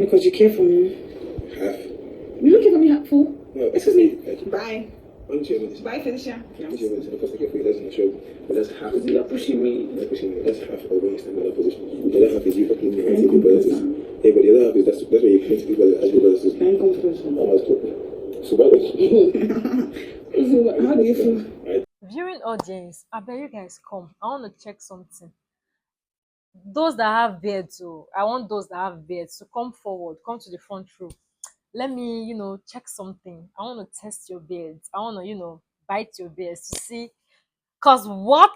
Because you care for me. Half. You don't care for me full? No. Excuse me. Bye. Why don't you have this? Bye, Felicia. Because I care for you, that's in the show. But that's half. You're pushing me. You're pushing me. That's half of when you stand in that position. The other half is you fucking me and your brothers. Hey, but the other half is that's when you can't speak as your brothers. I'm comfortable. So why don't How do you feel? Viewing audience, I bet you guys come. I want to check something. Those that have beards, too. I want those that have beards to come forward, come to the front row. Let me, check something. I want to test your beards. I want to, bite your beards to see. Cause what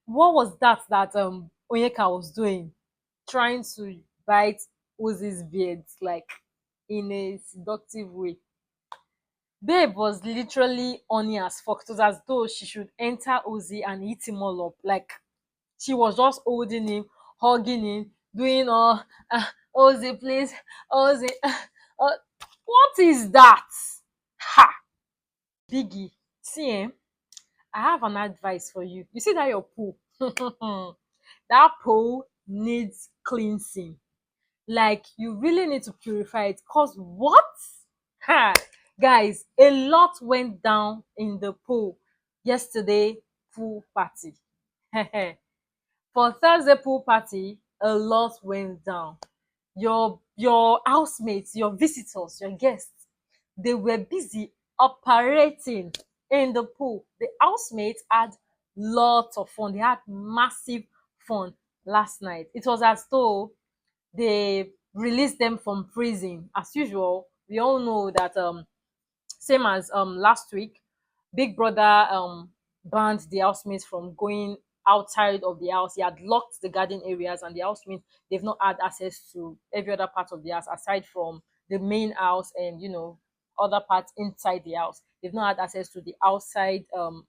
was that Onyeka was doing, trying to bite Ozee's beards like in a seductive way. Babe was literally horny as fuck. It was as though she should enter Ozee and eat him all up. Like she was just holding him, hugging him, doing all Ozee, please, Ozee. What is that? Ha! Biggie, see, I have an advice for you. You see that your poo? That poo needs cleansing. Like you really need to purify it. Cause what? Ha! Guys, a lot went down in the pool yesterday pool party. For Thursday pool party, a lot went down. Your housemates, your visitors, your guests, they were busy operating in the pool. The housemates had lots of fun. They had massive fun last night. It was as though they released them from prison. As usual, we all know that same as last week, Big Brother banned the housemates from going outside of the house. He had locked the garden areas, and the housemates, they've not had access to every other part of the house aside from the main house and other parts inside the house. They've not had access to the outside of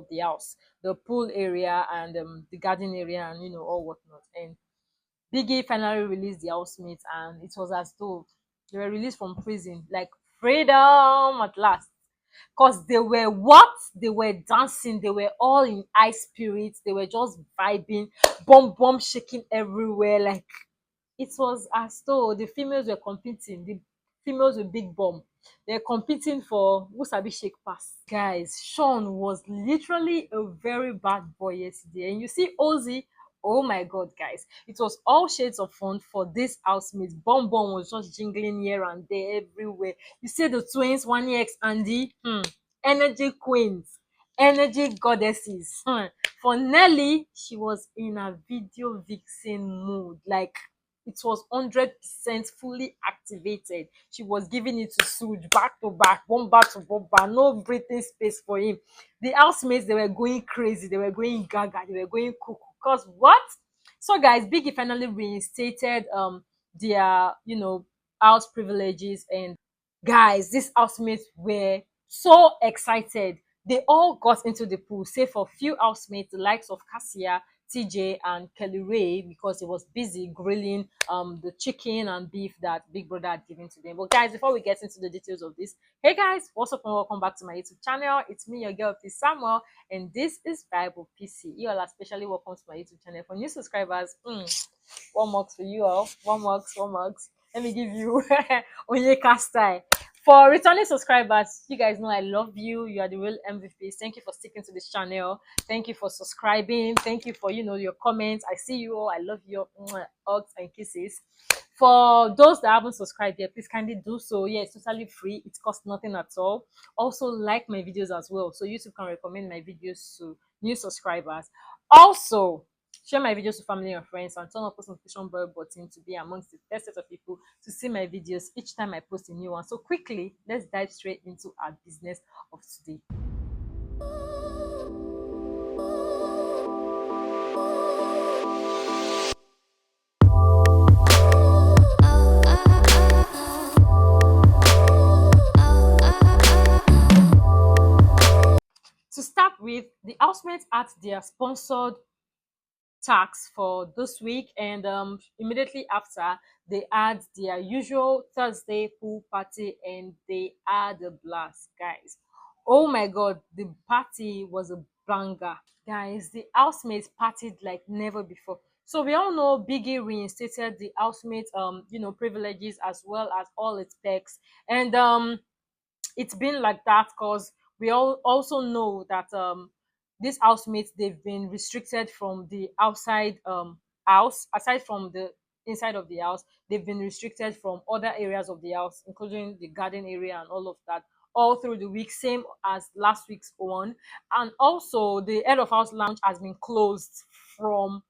the house, the pool area and the garden area and all whatnot. And Biggie finally released the housemates, and it was as though they were released from prison, like freedom at last. Because they were what? They were dancing, they were all in high spirits, they were just vibing, bomb shaking everywhere. Like it was as though the females were competing, the females with big bomb. They're competing for who sabi shake pass. Guys, Sean was literally a very bad boy yesterday. And you see Ozee, oh my god, guys, it was all shades of fun for this housemates. Bomb was just jingling here and there everywhere. You see the twins, 1EX and energy queens, energy goddesses. For Nelly, she was in a video vixen mood. Like it was 100% fully activated. She was giving it to Suge back to back, bomber to bomber, no breathing space for him. The housemates, they were going crazy, they were going gaga, they were going cuckoo. Because what? So guys, Biggie finally reinstated their house privileges, and guys, these housemates were so excited. They all got into the pool, save for few housemates, the likes of Cassia, TJ, and Kelly Ray, because he was busy grilling the chicken and beef that Big Brother had given to them. But guys, before we get into the details of this, hey guys, what's up and welcome back to my YouTube channel. It's me, your girl Peacey Samuel, and this is Bible PC. You all are especially welcome to my YouTube channel. For new subscribers, one marks for you all. One marks. Let me give you Onyeka style. For returning subscribers, you guys know I love you. You are the real MVPs. Thank you for sticking to this channel. Thank you for subscribing. Thank you for your comments. I see you all. I love your hugs and kisses. For those that haven't subscribed yet, please kindly do so. Yeah, it's totally free. It costs nothing at all. Also, like my videos as well, so YouTube can recommend my videos to new subscribers. Also, share my videos to family and friends, and turn on post notification bell button to be amongst the first set of people to see my videos each time I post a new one. So quickly, let's dive straight into our business of today. To start with, the housemates at their sponsored tax for this week, and immediately after they had their usual Thursday pool party, and they had a blast, guys. Oh my god, the party was a banger. Guys, the housemates partied like never before. So we all know Biggie reinstated the housemate privileges as well as all its perks. And it's been like that because we all also know that these housemates, they've been restricted from the outside house. Aside from the inside of the house, they've been restricted from other areas of the house, including the garden area and all of that, all through the week, same as last week's one. And also the head of house lounge has been closed from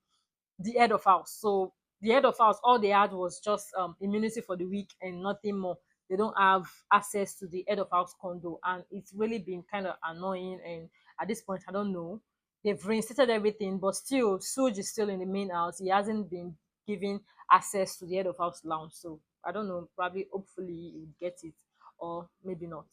the head of house. So the head of house, all they had was just immunity for the week and nothing more. They don't have access to the head of house condo, and it's really been kind of annoying. And at this point, I don't know. They've reinstated everything, but still, Suge is still in the main house. He hasn't been given access to the head of house lounge. So I don't know. Probably, hopefully, he would get it, or maybe not.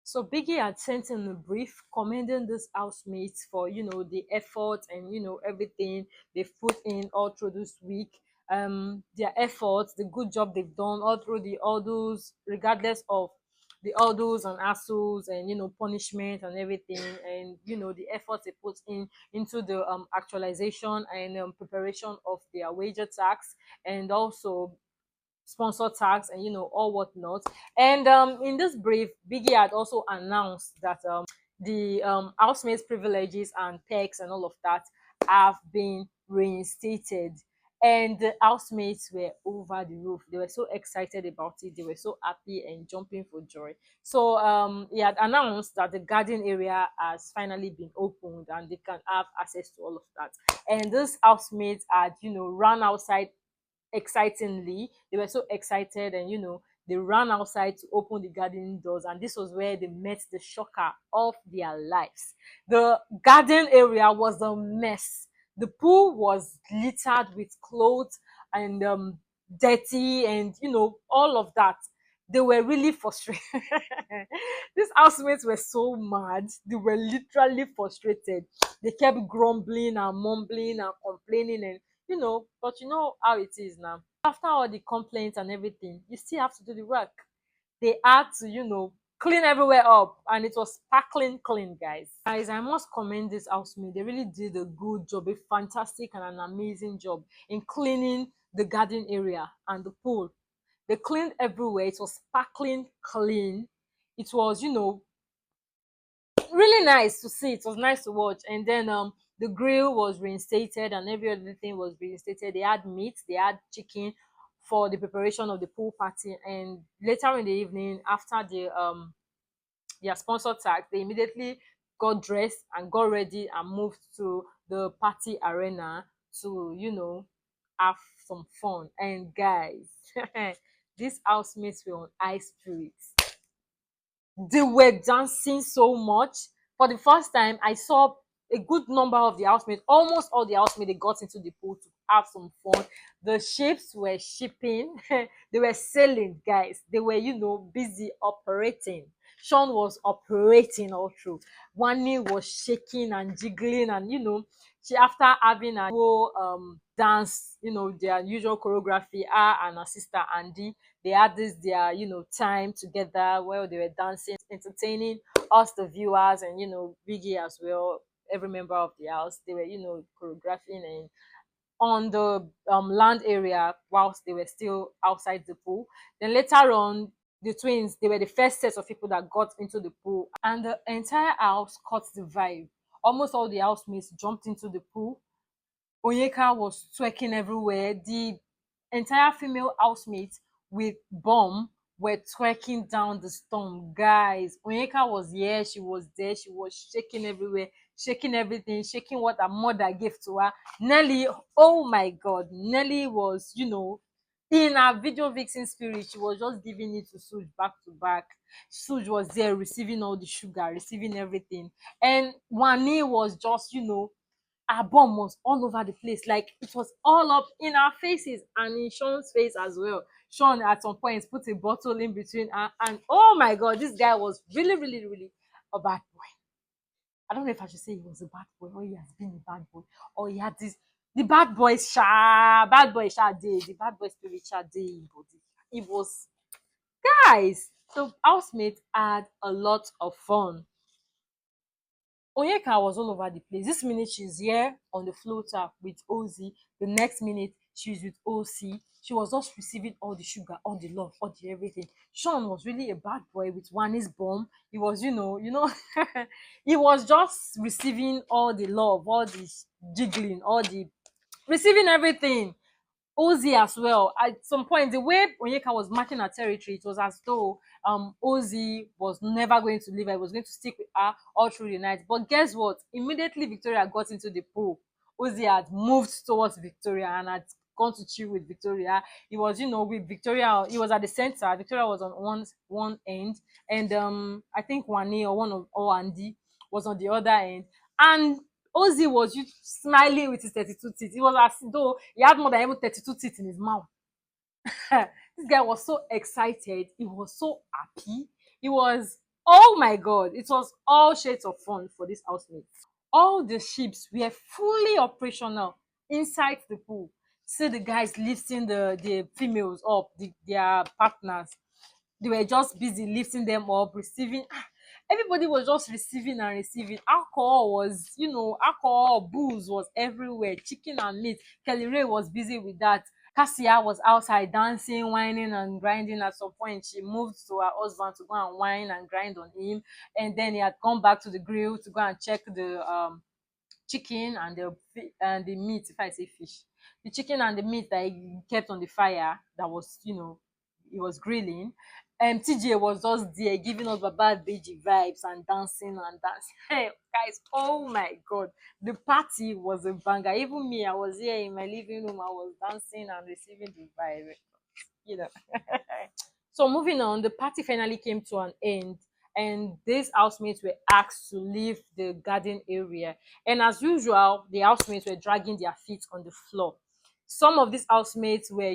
So Biggie had sent in a brief commending these housemates for the effort and everything they've put in all through this week. Their efforts, the good job they've done all through the orders, regardless of the orders and hassles and punishment and everything, and the efforts they put in into the actualization and preparation of their wager tax, and also sponsor tags and all whatnot. And in this brief, Biggie had also announced that the housemates privileges and perks and all of that have been reinstated, and the housemates were over the roof. They were so excited about it. They were so happy and jumping for joy. So he had announced that the garden area has finally been opened and they can have access to all of that. And these housemates had run outside excitingly. They were so excited, and they ran outside to open the garden doors, and this was where they met the shocker of their lives. The garden area was a mess. The pool was littered with clothes and dirty, and all of that. They were really frustrated. These housemates were so mad. They were literally frustrated. They kept grumbling and mumbling and complaining, and but you know how it is now. After all the complaints and everything, you still have to do the work. They had to clean everywhere up, and it was sparkling clean, guys. Guys, I must commend this housemate. They really did a good job, a fantastic and an amazing job in cleaning the garden area and the pool. They cleaned everywhere. It was sparkling clean. It was really nice to see. It was nice to watch. And then the grill was reinstated and every other thing was reinstated. They had meat, they had chicken for the preparation of the pool party. And later in the evening, after their sponsor tag, they immediately got dressed and got ready and moved to the party arena to have some fun. And guys, these housemates were on high spirits. They were dancing so much. For the first time, I saw a good number of the housemates, almost all the housemates, they got into the pool to have some fun. The ships were shipping, they were sailing, guys. They were, busy operating. Sean was operating all through. Wani was shaking and jiggling, and she, after having a whole dance, their usual choreography, her and her sister Ndi, they had this their time together where they were dancing, entertaining us the viewers, and Biggie as well, every member of the house. They were choreographing and on the land area whilst they were still outside the pool. Then later on, the twins, they were the first set of people that got into the pool, and the entire house caught the vibe. Almost all the housemates jumped into the pool. Onyeka was twerking everywhere. The entire female housemates with bomb were twerking down the storm. Guys, Onyeka was here, she was there, she was shaking everywhere, shaking everything, shaking what her mother gave to her. Nelly, oh my god, Nelly was, in her video vixen spirit, she was just giving it to Suge back to back. Suge was there receiving all the sugar, receiving everything. And Wani was just, our bomb was all over the place. Like it was all up in our faces and in Sean's face as well. Sean at some point put a bottle in between her, and oh my god, this guy was really, really, really a bad boy. I don't know if I should say he was a bad boy or he has been a bad boy or he had this the bad boy sha day, the bad boy spirit sha day in body. It was guys. The housemates had a lot of fun. Onyeka was all over the place. This minute she's here on the floater with Ozee. The next minute she's with OC. She was just receiving all the sugar, all the love, all the everything. Sean was really a bad boy with Wani's bomb. He was, he was just receiving all the love, all the jiggling, all the receiving everything. Ozee as well. At some point, the way Onyeka was marking her territory, it was as though Ozee was never going to leave her. He was going to stick with her all through the night. But guess what? Immediately Victoria got into the pool, Ozee had moved towards Victoria and had gone to chill with Victoria. He was, with Victoria. He was at the center. Victoria was on one end, and I think Wane or one of or Ndi was on the other end. And Ozee was smiling with his 32 teeth. It was as though he had more than even 32 teeth in his mouth. This guy was so excited. He was so happy. He was, oh my God, it was all shades of fun for this housemate. All the ships were fully operational inside the pool. See the guys lifting the females up, their partners. They were just busy lifting them up, receiving. Everybody was just receiving and receiving. Alcohol was, alcohol, booze was everywhere. Chicken and meat. Kelly Ray was busy with that. Cassia was outside dancing, whining and grinding. At some point, she moved to her husband to go and whine and grind on him. And then he had gone back to the grill to go and check the chicken and the meat. If I say fish, the chicken and the meat that he kept on the fire that was, he was grilling. TJ was just there giving us Baba Beji vibes and dancing and dancing. Hey guys, oh my God, the party was a banger. Even me, I was here in my living room, I was dancing and receiving the vibe, you know. So moving on, the party finally came to an end, and these housemates were asked to leave the garden area. And as usual, the housemates were dragging their feet on the floor. Some of these housemates were,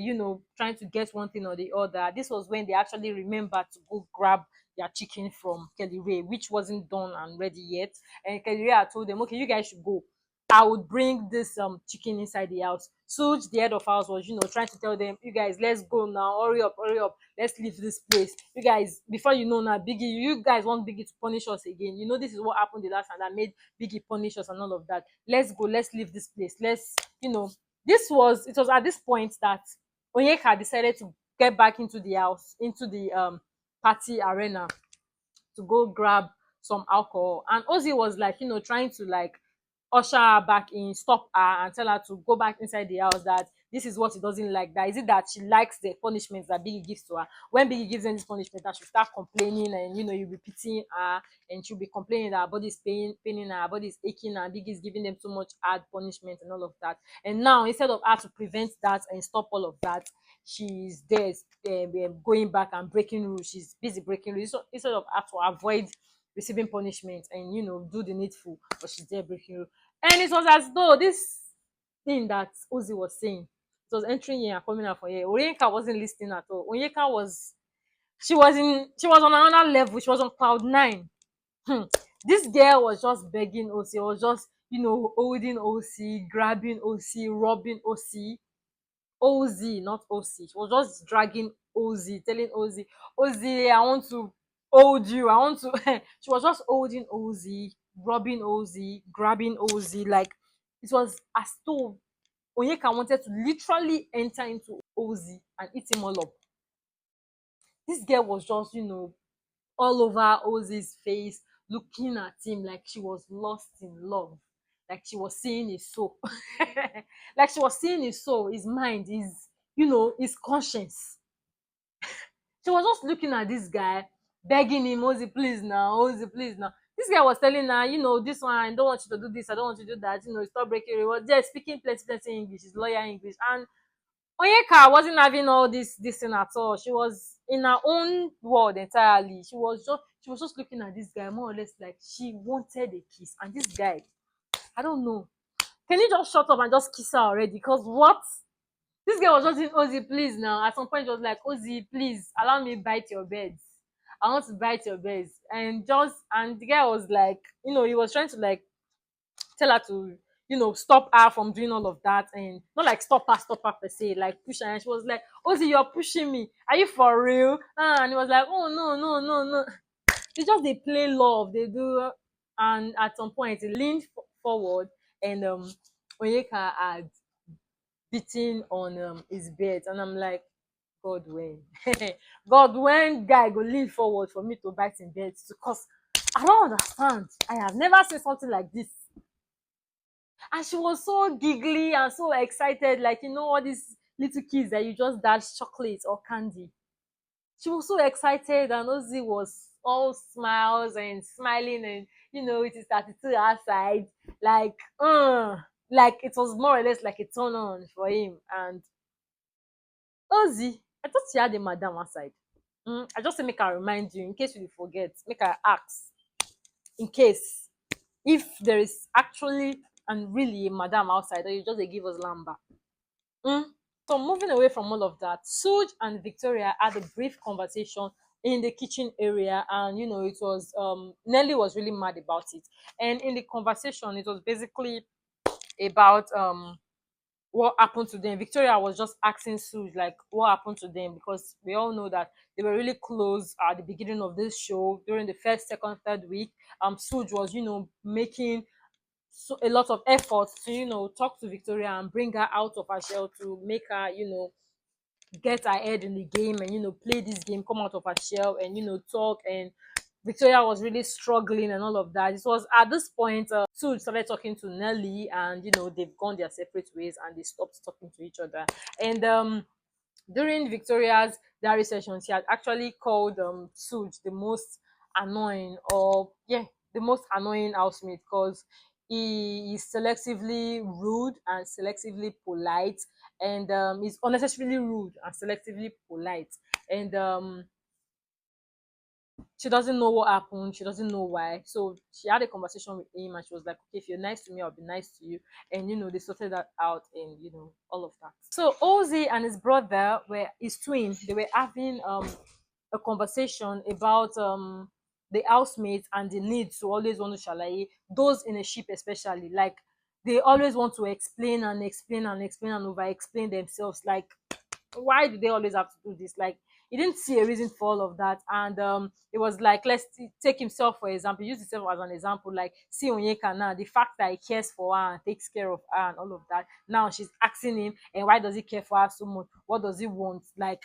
trying to get one thing or the other. This was when they actually remembered to go grab their chicken from Kelly Ray, which wasn't done and ready yet. And Kelly Ray had told them, okay, you guys should go. I would bring this chicken inside the house. Suj, the head of house, was trying to tell them, you guys, let's go now, hurry up, let's leave this place. You guys, before you know now, Biggie, you guys want Biggie to punish us again. This is what happened the last time that made Biggie punish us and all of that. Let's go, let's leave this place. It was at this point that Onyeka decided to get back into the house, into the party arena, to go grab some alcohol. And Ozee was like, trying to like usher her back in, stop her, and tell her to go back inside the house, that this is what she doesn't like. That is it that she likes the punishments that Biggie gives to her. When Biggie gives them this punishment, that she'll start complaining, and you'll be pitying her, and she'll be complaining that her body is paining her body is aching, and Biggie is giving them too much hard punishment and all of that. And now, instead of her to prevent that and stop all of that, she's there going back and breaking rules. She's busy breaking rules. So instead of her to avoid receiving punishment and do the needful, but she's there breaking rules. And it was as though this thing that Ozee was saying, it was entering here and coming out from here. Onyeka wasn't listening at all. Onyeka was, she was on another level. She was on cloud nine. This girl was just begging Ozee, was just, holding Ozee, grabbing Ozee, rubbing Ozee, not Ozee. She was just dragging Ozee, telling Ozee, I want to hold you. I want to. She was just holding Ozee, rubbing Ozee, grabbing Ozee. Like, it was as though Onyeka wanted to literally enter into Ozee and eat him all up. This girl was just, all over Ozee's face, looking at him like she was lost in love. Like she was seeing his soul. Like she was seeing his soul, his mind, his conscience. She was just looking at this guy, begging him, Ozee, please now, Ozee, please now. This guy was telling her, this one, I don't want you to do this, I don't want you to do that, stop breaking it. Was there speaking plenty English, his lawyer English. And Onyeka wasn't having all this thing at all. She was in her own world entirely. She was just looking at this guy more or less like she wanted a kiss. And this guy, I don't know. Can you just shut up and just kiss her already? Because what? This guy was just saying, Ozee, please now. At some point, she was like, Ozee, please allow me bite your beds. I want to bite your beds. And the guy was like, he was trying to like tell her to, stop her from doing all of that, and not like stop her per se, like push her. And she was like, Ozee, you're pushing me. Are you for real? And he was like, oh no. They just they play love. They do. And at some point, he leaned forward, and Onyeka had beating on his bed, and I'm like, God when, God when guy go lean forward for me to bite in bed, because I don't understand. I have never seen something like this. And she was so giggly and so excited, like all these little kids that you just dash chocolate or candy. She was so excited, and Ozee was all smiles and smiling, and it is 32 outside, like like it was more or less like a turn on for him. And Ozee, I thought she had a madam outside. I just say make I remind you in case you forget, make I ask in case if there is actually and really a madam outside, or you just dey give us lamba. Mm. So moving away from all of that, Suge and Victoria had a brief conversation in the kitchen area, and it was Nelly was really mad about it. And in the conversation, it was basically about what happened to them. Victoria was just asking Suge like what happened to them, because we all know that they were really close at the beginning of this show. During the first, second, third week, Suge was making a lot of effort to talk to Victoria and bring her out of her shell, to make her get ahead in the game, and play this game, come out of her shell, and talk. And Victoria was really struggling and all of that. It was at this point Sue started talking to Nelly, and they've gone their separate ways, and they stopped talking to each other. And during Victoria's diary session, she had actually called Suge the most annoying, or yeah, the most annoying housemate, because he is selectively rude and selectively polite, and he's unnecessarily rude and selectively polite. And she doesn't know what happened, she doesn't know why. So she had a conversation with him, and she was like, okay, if you're nice to me, I'll be nice to you. And they sorted that out, and all of that. So Ozee and his brother were his twin, they were having a conversation about the housemates and the need to always want to shalaye, those in a ship especially, like they always want to explain and explain and explain and over explain themselves. Like, why do they always have to do this? Like, he didn't see a reason for all of that. And it was like, let's take himself for example, use himself as an example. Like, see Onyeka now, the fact that he cares for her and takes care of her and all of that, now she's asking him, and why does he care for her so much? What does he want? Like,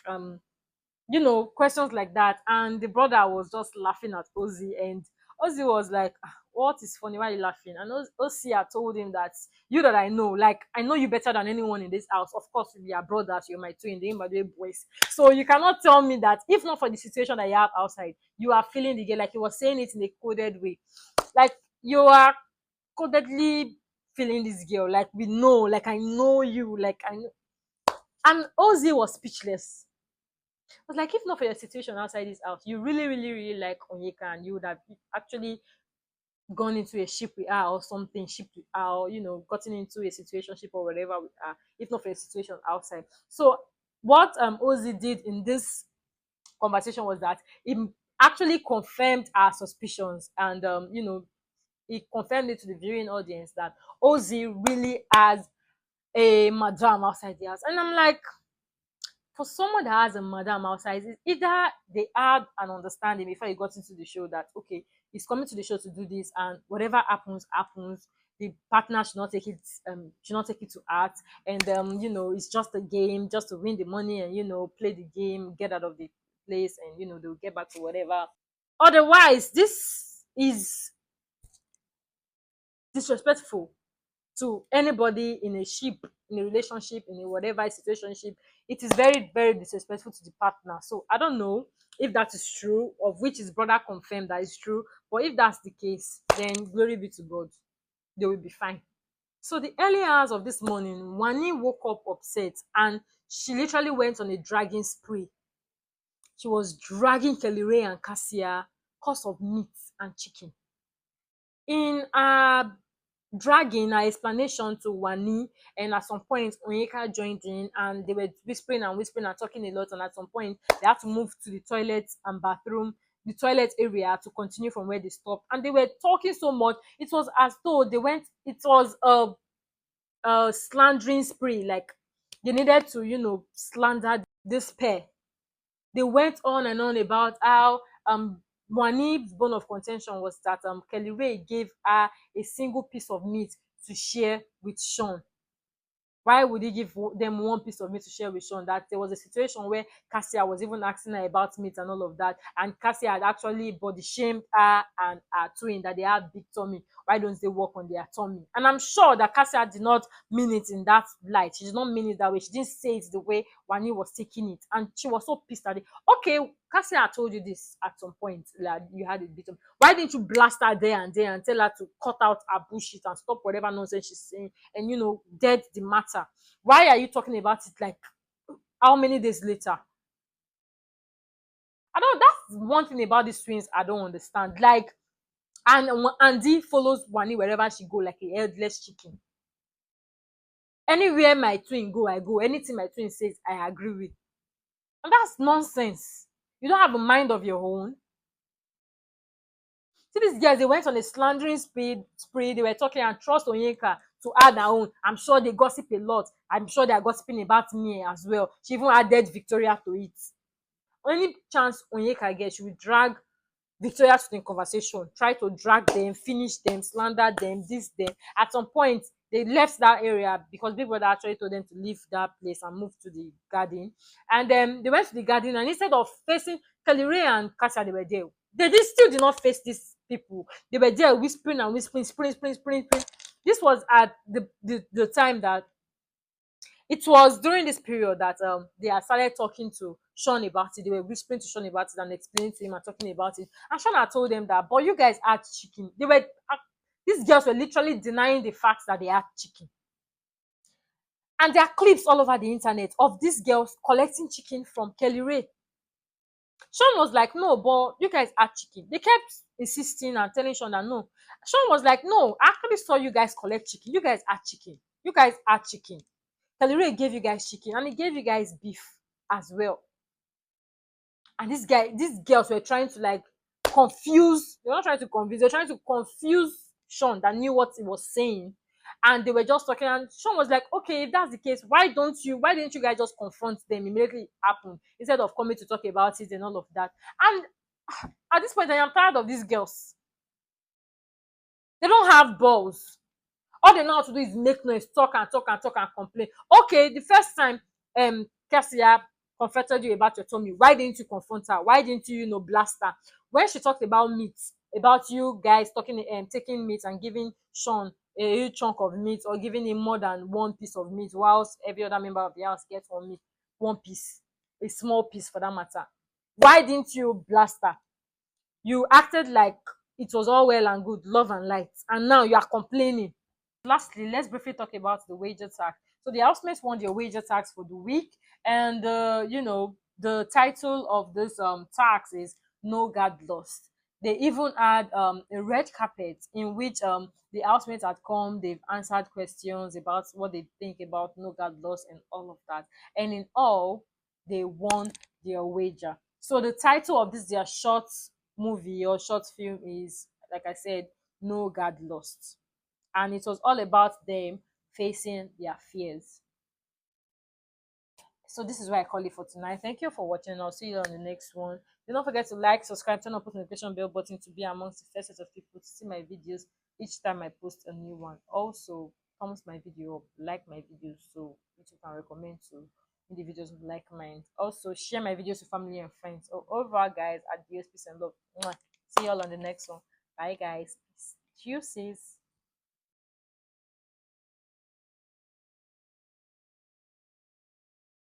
questions like that. And the brother was just laughing at Ozee, and Ozee was like, "Ah, what is funny? Why are you laughing?" And Ozee had told him that, you that I know, like, I know you better than anyone in this house. Of course, we are brothers, you're my twin, the Mbadwe boys. So you cannot tell me that if not for the situation that you have outside, you are feeling the game. Like, he was saying it in a coded way. Like, you are codedly feeling this girl. Like, we know, like, I know you, like, I know. And Ozee was speechless. But like, if not for your situation outside this house, you really, really, really like Onyeka, and you would have actually gone into a ship with her or something, ship with her, or gotten into a situationship or whatever with her, if not for a situation outside. So what Ozee did in this conversation was that he actually confirmed our suspicions, and he confirmed it to the viewing audience that Ozee really has a madam outside the house. And I'm like, for someone that has a madam outside, it's either they had an understanding before he got into the show that, okay, he's coming to the show to do this, and whatever happens, happens. The partner should not take it to heart, and it's just a game, just to win the money, and play the game, get out of the place, and they'll get back to whatever. Otherwise, this is disrespectful to anybody in a ship, in a relationship, in a whatever situationship. It is very, very disrespectful to the partner. So I don't know if that is true, of which his brother confirmed that is true. But if that's the case, then glory be to God, they will be fine. So the early hours of this morning, Wani woke up upset, and she literally went on a dragging spree. She was dragging Kelly Ray and Cassia cause of meat and chicken. In dragging her explanation to Wani, and at some point Onyeka joined in, and they were whispering and whispering and talking a lot, and at some point they had to move to the toilet and bathroom, the toilet area, to continue from where they stopped. And they were talking so much, it was as though it was a slandering spree. Like, they needed to slander this pair. They went on and on about how Wani's bone of contention was that Kelly Ray gave her a single piece of meat to share with Sean. Why would he give them one piece of meat to share with Sean? That there was a situation where Cassia was even asking her about meat and all of that, and Cassia had actually body shamed her and her twin that they had big tummy. Why don't they work on their tummy? And I'm sure that Cassia did not mean it in that light. She did not mean it that way. She didn't say it the way Wani was taking it, and she was so pissed at it. Okay, Cassia had told you this at some point, like you had a bit of. Why didn't you blast her there and there and tell her to cut out her bullshit and stop whatever nonsense she's saying and dead the matter? Why are you talking about it like how many days later? I don't. That's one thing about these twins I don't understand. Like, and Ndi follows Wani wherever she go like a headless chicken. Anywhere my twin go, I go. Anything my twin says, I agree with. And that's nonsense. You don't have a mind of your own. See, these guys, they went on a slandering spree. They were talking and trust Onyeka to add her own. I'm sure they gossip a lot. I'm sure they are gossiping about me as well. She even added Victoria to it. Any chance Onyeka gets, she will drag Victoria to the conversation, try to drag them, finish them, slander them, this, them. At some point, they left that area because Big Brother actually told them to leave that place and move to the garden. And then they went to the garden, and instead of facing Kelly Ray and Kasia, they were there. Still did not face these people. They were there whispering and whispering, spraying. This was at the time that it was during this period that they had started talking to Sean about it. They were whispering to Sean about it and explaining to him and talking about it. And Sean had told them that, but you guys had chicken. These girls were literally denying the fact that they had chicken. And there are clips all over the internet of these girls collecting chicken from Kelly Ray. Sean was like, no, but you guys had chicken. They kept insisting and telling Sean that no. Sean was like, no, I actually saw you guys collect chicken. You guys had chicken. You guys had chicken. Kelly Ray gave you guys chicken and he gave you guys beef as well. And these girls were trying to like confuse. They were not trying to confuse. They were trying to confuse Sean that knew what he was saying. And they were just talking. And Sean was like, okay, if that's the case, why didn't you guys just confront them immediately it happened instead of coming to talk about it and all of that? And at this point, I am tired of these girls. They don't have balls. All they know how to do is make noise, talk and complain. Okay, the first time Cassia confronted you about your tummy, why didn't you confront her? Why didn't you, blast her? When she talked about meat, about you guys taking meat and giving Sean a huge chunk of meat or giving him more than one piece of meat, whilst every other member of the house gets one piece, a small piece for that matter. Why didn't you blast her? You acted like it was all well and good, love and light, and now you are complaining. Lastly, let's briefly talk about the wager tax. So the housemates won their wager tax for the week, and the title of this tax is "No God Lost." They even had a red carpet in which the housemates had come. They've answered questions about what they think about No God Lost and all of that. And in all, they won their wager. So the title of this their short movie or short film is, like I said, No God Lost, and it was all about them facing their fears. So this is what I call it for tonight. Thank you for watching. I'll see you on the next one. Do not forget to like, subscribe, turn on post notification bell button to be amongst the first set of people to see my videos each time I post a new one. Also, thumbs my video up, like my videos so you can recommend to individuals who like mine. Also, share my videos with family and friends. Over, guys. Adios, peace and love. Mwah. See you all on the next one. Bye, guys. Cheers.